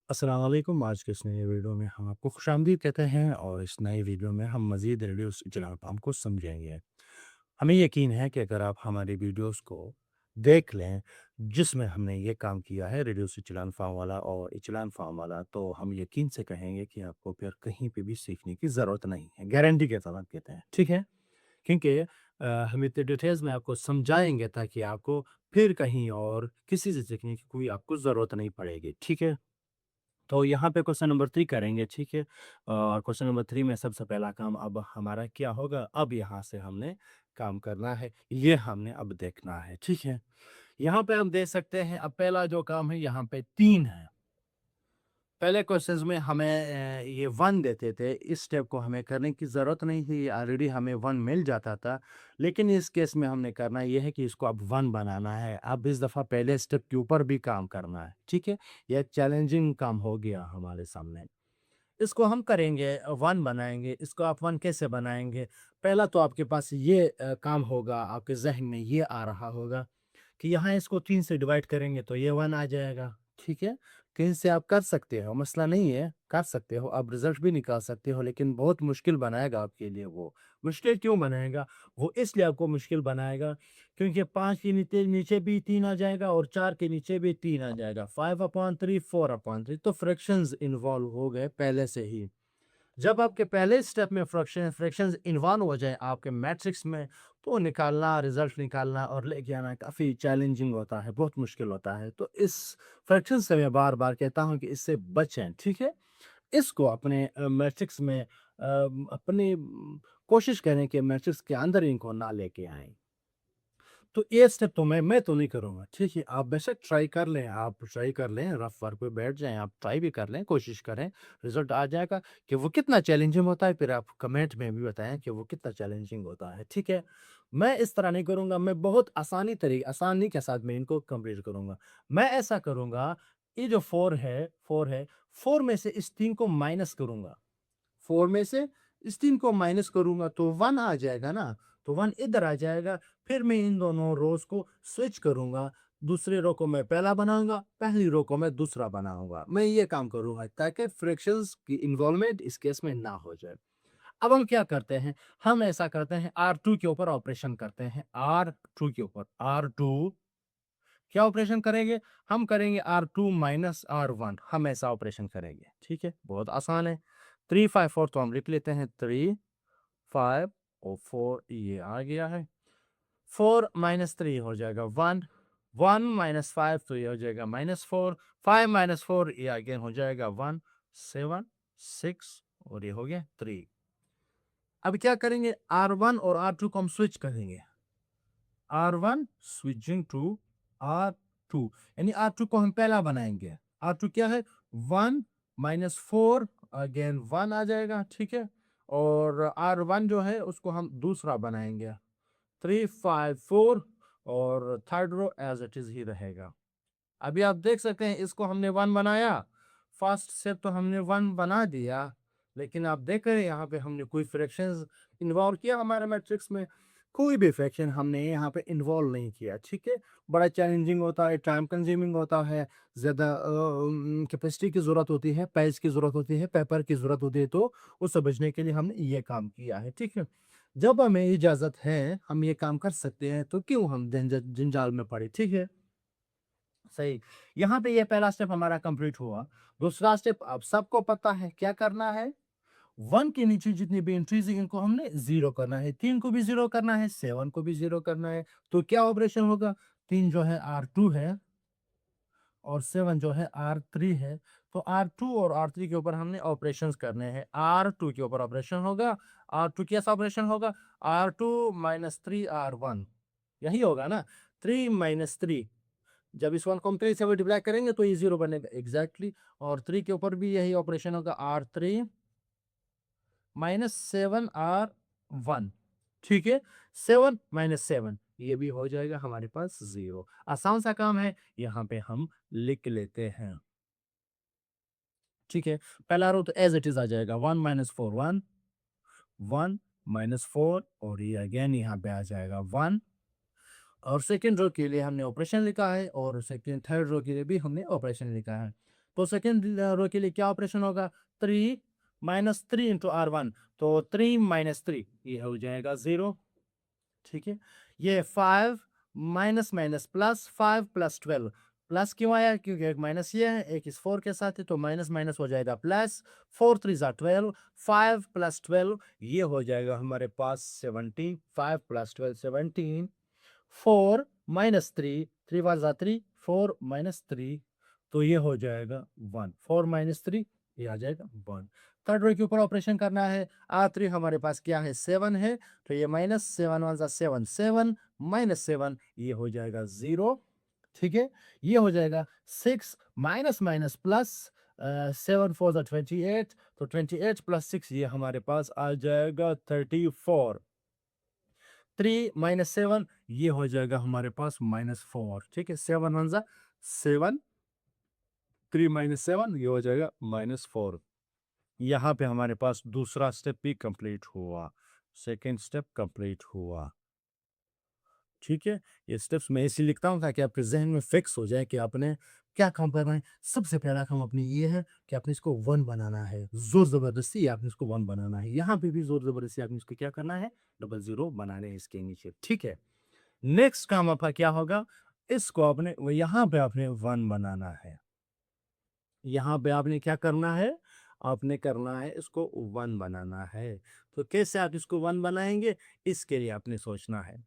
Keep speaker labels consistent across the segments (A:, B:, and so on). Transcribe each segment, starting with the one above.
A: अस्सलाम वालेकुम। आज के इस नए वीडियो में हम आपको खुशामदीद कहते हैं और इस नए वीडियो में हम मज़ीद रेडियो इजलान फार्म को समझेंगे। हमें यकीन है कि अगर आप हमारी वीडियोस को देख लें, जिसमें हमने ये काम किया है रेडियो से इचलान फार्म वाला और इचलान फार्म वाला, तो हम यकीन से कहेंगे कि आपको फिर कहीं पे भी सीखने की ज़रूरत नहीं है। गारंटी के साथ कहते हैं, ठीक है? क्योंकि हम इतने डिटेल्स में आपको समझाएँगे ताकि आपको फिर कहीं और किसी से सीखने की कोई आपको ज़रूरत नहीं पड़ेगी, ठीक है? तो यहाँ पे क्वेश्चन नंबर 3 करेंगे, ठीक है? और क्वेश्चन नंबर 3 में सबसे पहला काम अब हमारा क्या होगा? अब यहाँ से हमने काम करना है, ये हमने अब देखना है, ठीक है? यहाँ पे हम देख सकते हैं अब पहला जो काम है यहाँ पे 3 है। पहले क्वेश्चंस में हमें ये 1 देते थे, इस स्टेप को हमें करने की ज़रूरत नहीं थी, ऑलरेडी हमें 1 मिल जाता था। लेकिन इस केस में हमने करना ये है कि इसको अब 1 बनाना है। अब इस दफ़ा पहले स्टेप के ऊपर भी काम करना है, ठीक है? ये एक चैलेंजिंग काम हो गया हमारे सामने। इसको हम करेंगे 1 बनाएँगे, इसको आप 1 कैसे बनाएँगे? पहला तो आपके पास ये काम होगा, आपके ज़हन में ये आ रहा होगा कि यहाँ इसको 3 से डिवाइड करेंगे तो ये 1 आ जाएगा, ठीक है? कहीं से आप कर सकते हो, मसला नहीं है, कर सकते हो, आप रिज़ल्ट भी निकाल सकते हो, लेकिन बहुत मुश्किल बनाएगा आपके लिए वो। मुश्किल क्यों बनाएगा? वो इसलिए आपको मुश्किल बनाएगा क्योंकि 5 के नीचे नीचे भी 3 आ जाएगा और 4 के नीचे भी 3 आ जाएगा। 5/3, 4/3 तो फ्रैक्शंस इन्वॉल्व हो गए पहले से ही। जब आपके पहले स्टेप में फ्रैक्शंस इन्वॉल्व हो जाए आपके मैट्रिक्स में, तो निकालना, रिजल्ट निकालना और लेके आना काफ़ी चैलेंजिंग होता है, बहुत मुश्किल होता है। तो इस फ्रैक्शन से मैं बार-बार कहता हूँ कि इससे बचें, ठीक है? इसको अपने मैट्रिक्स में अपनी कोशिश करें कि मैट्रिक्स के अंदर इनको ना लेके आएँ। तो ये स्टेप तो मैं तो नहीं करूँगा, ठीक है? आप बेशक ट्राई कर लें, आप ट्राई कर लें, रफ़ वर्क पे बैठ जाएँ, आप ट्राई भी कर लें, कोशिश करें, रिज़ल्ट आ जाएगा कि वो कितना चैलेंजिंग होता है, फिर आप कमेंट में भी बताएँ कि वो कितना चैलेंजिंग होता है, ठीक है? मैं इस तरह नहीं करूँगा, मैं बहुत आसानी के साथ मैं इनको कंप्लीट करूँगा। मैं ऐसा करूँगा, ये जो 4 में से इस 3 को माइनस करूँगा। 4 में से इस 3 को माइनस करूँगा तो 1 आ जाएगा ना, तो 1 इधर आ जाएगा, फिर मैं इन दोनों रोज़ को स्विच करूँगा, दूसरी रो को मैं पहला बनाऊँगा, पहली रो को मैं दूसरा बनाऊँगा। मैं ये काम करूँगा ताकि फ्रैक्शंस की इन्वॉल्वमेंट इस केस में ना हो जाए। अब हम क्या करते हैं, हम ऐसा करते हैं R2 के ऊपर ऑपरेशन करते हैं, R2 के ऊपर, R2 क्या ऑपरेशन करेंगे? हम करेंगे R2 माइनस R1 हम ऐसा ऑपरेशन करेंगे, ठीक है? बहुत आसान है। 3, 5, 4 तो हम लिख लेते हैं 3, 5 और 4 ये आ गया है। 4 माइनस 3 हो जाएगा 1, 1 माइनस 5 तो ये हो जाएगा -4, 5 माइनस 4 ये अगेन हो जाएगा 1, 7, 6 और ये हो गया 3। अब क्या करेंगे R1 और R2 को हम स्विच करेंगे। R1 स्विचिंग टू R2 यानी R2 को हम पहला बनाएँगे। R2 क्या है? 1 माइनस 4 अगेन 1 आ जाएगा, ठीक है? और R1 जो है उसको हम दूसरा बनाएँगे। 3, 5, 4 और third row as it is ही रहेगा। अभी आप देख सकते हैं इसको हमने 1 बनाया, फर्स्ट स्टेप तो हमने 1 बना दिया, लेकिन आप देख रहे हैं यहाँ पे हमने कोई फ्रैक्शंस इन्वॉल्व किया हमारे मैट्रिक्स में, कोई भी फ्रैक्शन हमने यहाँ पे इन्वॉल्व नहीं किया, ठीक है? बड़ा चैलेंजिंग होता है, टाइम कंज्यूमिंग होता है, ज़्यादा कैपेसिटी की ज़रूरत होती है, पेज की ज़रूरत होती है, पेपर की ज़रूरत होती है, तो वो समझने के लिए हमने ये काम किया है, ठीक है? जब हमें इजाज़त है, हम ये काम कर सकते हैं, तो क्यों हम जंजाल में पड़े, ठीक है? सही। यहाँ पे ये पहला स्टेप हमारा कंप्लीट हुआ। दूसरा स्टेप अब सबको पता है क्या करना है? 1 के नीचे जितनी भी एंट्रीज़ हैं इनको हमने 0 करना है। 3 को भी 0 करना है, 7 को भी 0 करना है। तो क्या ऑपरेशन होगा? 3 जो है R2 है और 7 जो है R3 है। तो R2 और R3 के ऊपर हमने ऑपरेशंस करने हैं। R2 के ऊपर ऑपरेशन होगा। R2 कैसा ऑपरेशन होगा? R2 माइनस 3 R1 यही होगा ना? 3 माइनस 3 जब इस 1 को हम 3 से मल्टीप्लाई करेंगे तो ये 0 बनेगा एग्ज़ैक्टली और 3 के ऊपर भी यही ऑपरेशन होगा R3 माइनस 7 R1 ठीक है? 7 माइनस 7 ये भी हो जाएगा हमारे पास 0 आसान सा काम है, यहाँ पे हम लिख लेते हैं। ठीक है? पहला रो तो एज़ इट इज़ आ जाएगा 1 माइनस 4 1, 1 माइनस 4 और ये अगेन यहाँ पे आ जाएगा 1 और सेकंड रो के लिए हमने ऑपरेशन लिखा है और सेकंड थर्ड रो के लिए भी हमने ऑपरेशन लिखा है। तो सेकेंड रो के लिए क्या ऑपरेशन होगा, 3 माइनस 3 इंटू R1, तो 3 माइनस 3 ये हो जाएगा 0। ठीक है, ये 5 minus minus plus 5 plus 12, plus क्यों आया, क्योंकि एक माइनस ये है एक इस 4 के साथ है, तो माइनस माइनस हो जाएगा प्लस, 4 3 ज़ा 12, 5 प्लस 12 ये हो जाएगा हमारे पास 17, 5 प्लस 12 17, 4 माइनस 3, 3 वन ज़ा 3, 4 माइनस 3, तो ये हो जाएगा 1, 4 माइनस 3 ये आ जाएगा 1। थर्ड रो के ऊपर ऑपरेशन करना है, R3 हमारे पास क्या है 7 है, तो ये माइनस 7 वन ज़ा 7, 7 माइनस 7 ये हो जाएगा 0। ठीक है, ये हो जाएगा 6 माइनस माइनस प्लस 7 4 ज़ा 28, तो 28 प्लस 6 ये हमारे पास आ जाएगा 34। 3 माइनस 7 ये हो जाएगा हमारे पास -4। ठीक है, 7 वन ज़ा 7, 3 माइनस 7 ये हो जाएगा -4। यहाँ पे हमारे पास दूसरा स्टेप भी कंप्लीट हुआ, सेकंड स्टेप कंप्लीट हुआ। ठीक है, ये स्टेप्स मैं इसी लिखता हूँ ताकि आपके जहन में फिक्स हो जाए कि आपने क्या काम करना है। सबसे पहला काम अपनी ये है कि आपने इसको 1 बनाना है, जोर ज़बरदस्ती आपने इसको 1 बनाना है। यहाँ पे भी जोर ज़बरदस्ती आपने इसको क्या करना है, डबल ज़ीरो बनाने हैं इसके नीचे। ठीक है, नेक्स्ट काम आपका क्या होगा, इसको आपने वो यहाँ पे आपने 1 बनाना है। यहाँ पे आपने क्या करना है, आपने करना है इसको 1 बनाना है। तो कैसे आप इसको 1 बनाएँगे, इसके लिए आपने सोचना है।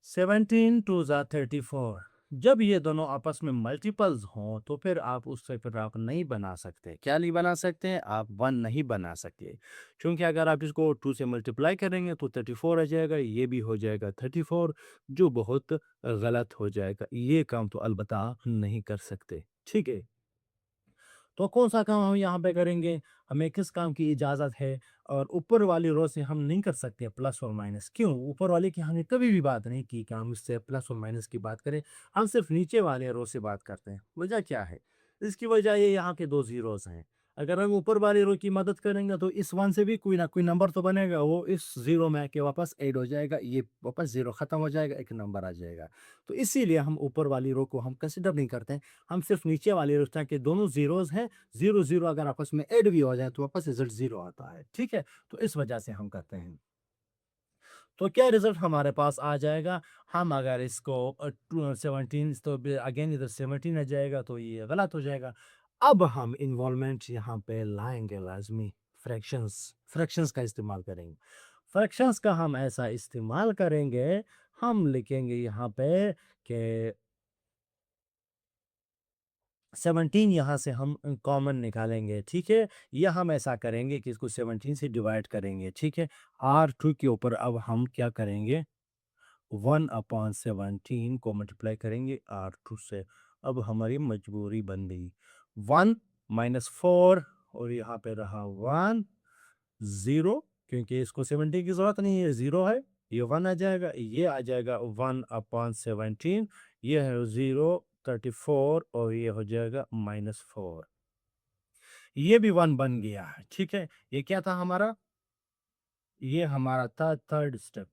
A: 17 2 ज़ा 34, जब ये दोनों आपस में मल्टीपल्स हों तो फिर आप उससे फिर आप नहीं बना सकते। क्या नहीं बना सकते हैं, आप 1 नहीं बना सकते, क्योंकि अगर आप इसको 2 से मल्टीप्लाई करेंगे तो 34 आ जाएगा, ये भी हो जाएगा 34, जो बहुत गलत हो जाएगा। ये काम तो अलबत्ता आप नहीं कर सकते। ठीक है, तो कौन-सा काम हम यहाँ पे करेंगे? हमें किस काम की इजाज़त है? और ऊपर वाली रो से हम नहीं कर सकते प्लस और माइनस, क्यों? ऊपर वाले की हमने कभी भी बात नहीं की कि हम इससे प्लस और माइनस की बात करें, हम सिर्फ़ नीचे वाले रो से बात करते हैं। वजह क्या है? इसकी वजह ये यहाँ के 2 ज़ीरोज़ हैं। अगर हम ऊपर वाले रो की मदद करेंगे तो इस 1 से भी कोई ना कोई नंबर तो बनेगा, वो इस 0 में आके वापस ऐड हो जाएगा, ये वापस 0 ख़त्म हो जाएगा, एक नंबर आ जाएगा। तो इसीलिए हम ऊपर वाली रो को हम कंसिडर नहीं करते हैं, हम सिर्फ़ नीचे वाली रो के दोनों ज़ीरोज़ हैं, 0-0 अगर आपस में ऐड भी हो जाए तो वापस रिज़ल्ट 0 आता है, ठीक है? तो इस वजह से हम करते हैं। तो क्या रिज़ल्ट हमारे पास आ जाएगा? हम अगर इसको 17 तो अगेन इधर 17 आ जाएगा तो ये गलत हो जाएगा। अब हम इन्वॉल्वमेंट यहाँ पे लाएँगे लाज़मी, फ्रैक्शंस फ्रैक्शंस का इस्तेमाल करेंगे। फ्रैक्शंस का हम ऐसा इस्तेमाल करेंगे, हम लिखेंगे यहाँ पे कि 17 यहाँ से हम कॉमन निकालेंगे, ठीक है? या हम ऐसा करेंगे कि इसको 17 से डिवाइड करेंगे, ठीक है? R2 के ऊपर अब हम क्या करेंगे, 1/17 को मल्टीप्लाई करेंगे R2 से। अब हमारी मजबूरी बन गई। 1 माइनस 4 और यहाँ पे रहा 1, 0, क्योंकि इसको 70 की ज़रूरत नहीं है, 0 है। ये 1 आ जाएगा, ये आ जाएगा 1/17, ये है 0, 34 और ये हो जाएगा -4। ये भी 1 बन गया है, ठीक है? ये क्या था हमारा? ये हमारा था थर्ड स्टेप।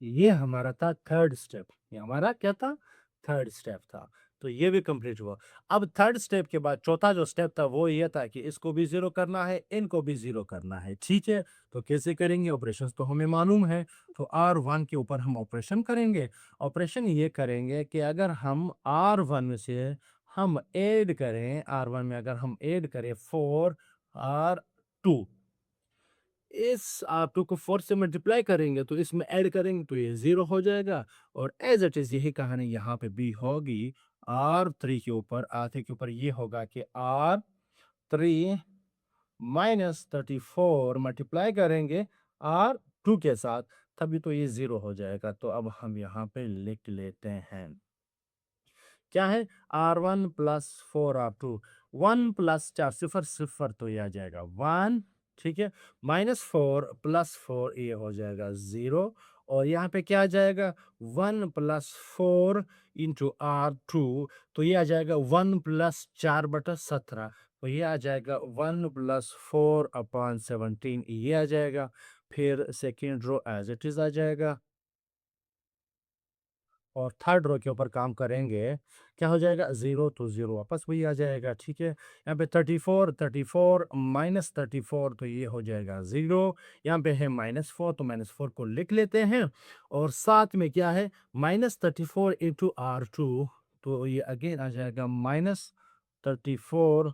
A: ये हमारा था थर्ड स्टेप। ये हमारा क्या था? थर्ड स्टेप था। तो ये भी कंप्लीट हुआ। अब थर्ड स्टेप के बाद चौथा जो स्टेप था वो ये था कि इसको भी 0 करना है, इनको भी 0 करना है, ठीक है? तो कैसे करेंगे? ऑपरेशंस तो हमें मालूम है। तो R1 के ऊपर हम ऑपरेशन करेंगे। ऑपरेशन ये करेंगे कि अगर हम R1 में से हम ऐड करें, R1 में अगर हम ऐड करें 4 R2, इस आप 2 को 4 से मल्टीप्लाई करेंगे तो इसमें ऐड करेंगे तो ये 0 हो जाएगा, और एज़ इट इज़ यही कहानी यहाँ पे भी होगी। R3 के ऊपर, R3 के ऊपर ये होगा कि R3 माइनस 34 मल्टीप्लाई करेंगे R2 के साथ, तभी तो ये 0 हो जाएगा। तो अब हम यहाँ पे लिख लेते हैं। क्या है? R1 प्लस 4 R2, 1 प्लस 4 0 0 तो ये आ जाएगा 1, ठीक है? -4 प्लस 4 ये हो जाएगा 0, और यहाँ पे क्या आ जाएगा? 1 प्लस 4 इंटू R2, तो ये आ जाएगा 1 प्लस 4/17, तो ये आ जाएगा 1 प्लस 4/17 ये आ जाएगा। फिर second row as it is आ जाएगा। और थर्ड रो के ऊपर काम करेंगे, क्या हो जाएगा? 0 तो 0 वापस वही आ जाएगा, ठीक है? यहाँ पे 34 माइनस 34 तो ये हो जाएगा 0। यहाँ पे है -4 तो -4 को लिख लेते हैं और साथ में क्या है? -34 इंटू R2 तो ये अगेन आ जाएगा -34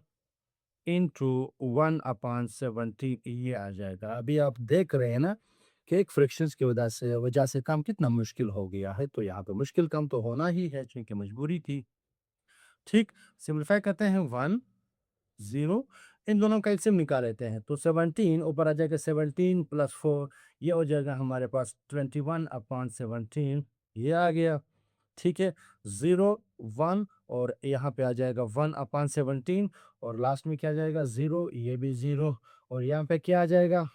A: इंटू 1/17 ये आ जाएगा। अभी आप देख रहे हैं ना कि एक फ्रिक्शंस की वजह से काम कितना मुश्किल हो गया है, तो यहाँ पे मुश्किल काम तो होना ही है क्योंकि मजबूरी थी। ठीक, सिंप्लीफाई करते हैं 1, 0 इन दोनों का एलसीएम निकाल लेते हैं तो 17 ऊपर आ जाएगा 17 प्लस 4 ये हो जाएगा हमारे पास 21/17 ये आ गया। ठीक है, 0 1 और यहाँ पे आ जाएगा 1/17 और लास्ट में क्या आ जाएगा? 0 ये भी 0 और यहाँ पे क्या आ जाएगा?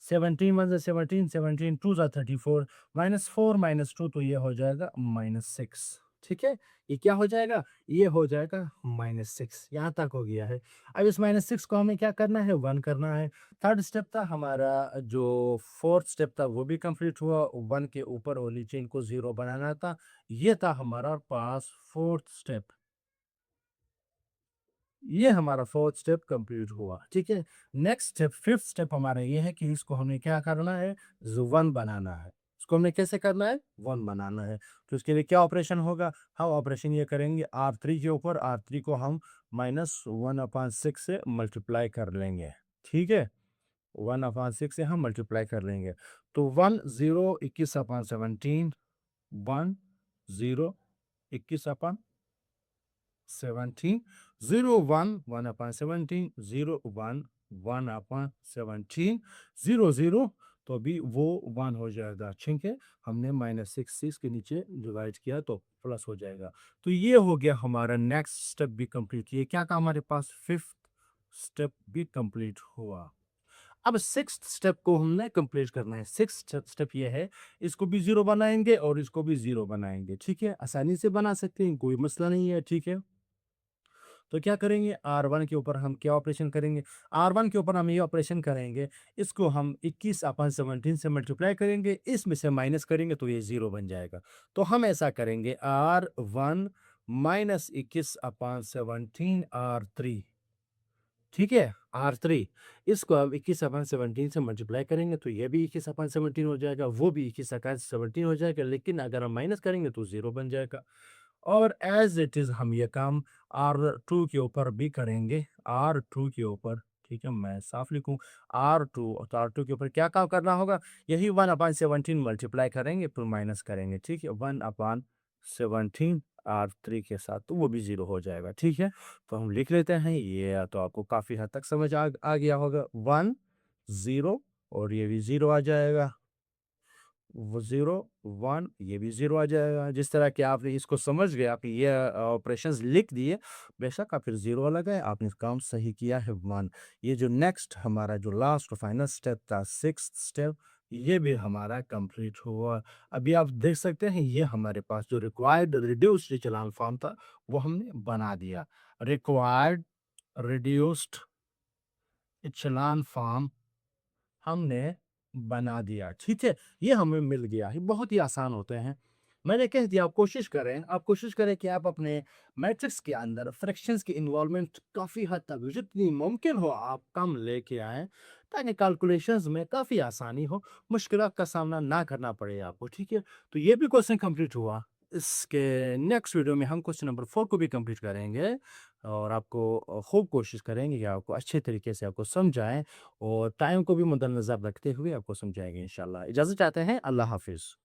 A: 17 1 17 17 2 34 -4 -2 तो ये हो जाएगा -6। ठीक है, ये क्या हो जाएगा? ये हो जाएगा -6 यहाँ तक हो गया है। अब इस -6 को हमें क्या करना है? 1 करना है। थर्ड स्टेप था हमारा, जो फोर्थ स्टेप था वो भी कंप्लीट हुआ। 1 के ऊपर वाली चेन को 0 बनाना था। ये था हमारा पास फोर्थ स्टेप। ये हमारा फोर्थ स्टेप कंप्लीट हुआ। ठीक है, नेक्स्ट स्टेप फिफ्थ स्टेप हमारा ये है कि इसको हमें क्या करना है? वन बनाना है। इसको हमने कैसे करना है? वन बनाना है। तो इसके लिए क्या ऑपरेशन होगा? हम ऑपरेशन ये करेंगे R3 के ऊपर। R3 को हम -1/6 से मल्टीप्लाई कर लेंगे। ठीक है, 1/6 से हम मल्टीप्लाई कर लेंगे तो 1 0 21/17 1 0 21/17 0 1 1/17 0 1 1/17 0 0 तो अभी वो 1 हो जाएगा। ठीक है, हमने -6 के नीचे डिवाइड किया तो प्लस हो जाएगा। तो ये हो गया हमारा नेक्स्ट स्टेप भी कंप्लीट। ये क्या था हमारे पास? फिफ्थ स्टेप भी कंप्लीट हुआ। अब सिक्स्थ स्टेप को हमने कंप्लीट करना है। सिक्स्थ स्टेप ये है, इसको भी 0 बनाएंगे और इसको भी 0 बनाएंगे। ठीक है, आसानी से बना सकते हैं, कोई मसला नहीं है। ठीक है, तो क्या करेंगे? R1 के ऊपर हम क्या ऑपरेशन करेंगे? R1 के ऊपर हम ये ऑपरेशन करेंगे, इसको हम 21/17 से मल्टीप्लाई करेंगे, इसमें से माइनस करेंगे तो ये 0 बन जाएगा। तो हम ऐसा करेंगे R1 माइनस 21/17 R3। ठीक है, R3 इसको हम 21/17 से मल्टीप्लाई करेंगे तो ये भी 21/17 हो जाएगा, वो भी 21/17 हो जाएगा, लेकिन अगर हम माइनस करेंगे तो 0 बन जाएगा। और एज इट इज़ हम ये काम R2 के ऊपर भी करेंगे। R2 के ऊपर, ठीक है, मैं साफ लिखूं R2, तो R2 के ऊपर क्या काम करना होगा? यही 1/17 मल्टीप्लाई करेंगे फिर माइनस करेंगे। ठीक है, 1/17 R3 के साथ तो वो भी 0 हो जाएगा। ठीक है, तो हम लिख लेते हैं। ये तो आपको काफ़ी हद तक समझ आ गया होगा। 1 0 और ये भी 0 आ जाएगा। वो 0 1 ये भी 0 आ जाएगा। जिस तरह कि आपने इसको समझ गए, आपने ये ऑपरेशंस लिख दिए, बेशक आप फिर 0 लगाए, आपने काम सही किया है। 1 ये जो नेक्स्ट हमारा जो लास्ट और फाइनल स्टेप था, सिक्स्थ स्टेप, ये भी हमारा कंप्लीट हुआ। अभी आप देख सकते हैं ये हमारे पास जो रिक्वायर्ड रिड्यूस्ड चलान फॉर्म था वो हमने बना दिया। रिक्वायर्ड रिड्यूस्ड चलान फॉर्म हमने बना दिया। ठीक है, ये हमें मिल गया। ये बहुत ही आसान होते हैं। मैंने कह दिया, आप कोशिश करें कि आप अपने मैट्रिक्स के अंदर फ्रैक्शंस की इन्वॉल्वमेंट काफ़ी हद तक जितनी मुमकिन हो आप कम लेके आएँ, ताकि कैलकुलेशंस में काफ़ी आसानी हो, मुश्किलात का सामना ना करना पड़े आपको। ठीक है, तो ये भी क्वेश्चन कंप्लीट हुआ। इसके नेक्स्ट वीडियो में हम क्वेश्चन नंबर 4 को भी कंप्लीट करेंगे और आपको खूब कोशिश करेंगे कि आपको अच्छे तरीके से आपको समझाएँ और टाइम को भी मद्देनज़र रखते हुए आपको समझाएँगे इंशाल्लाह। इजाज़त चाहते हैं, अल्लाह हाफ़िज़।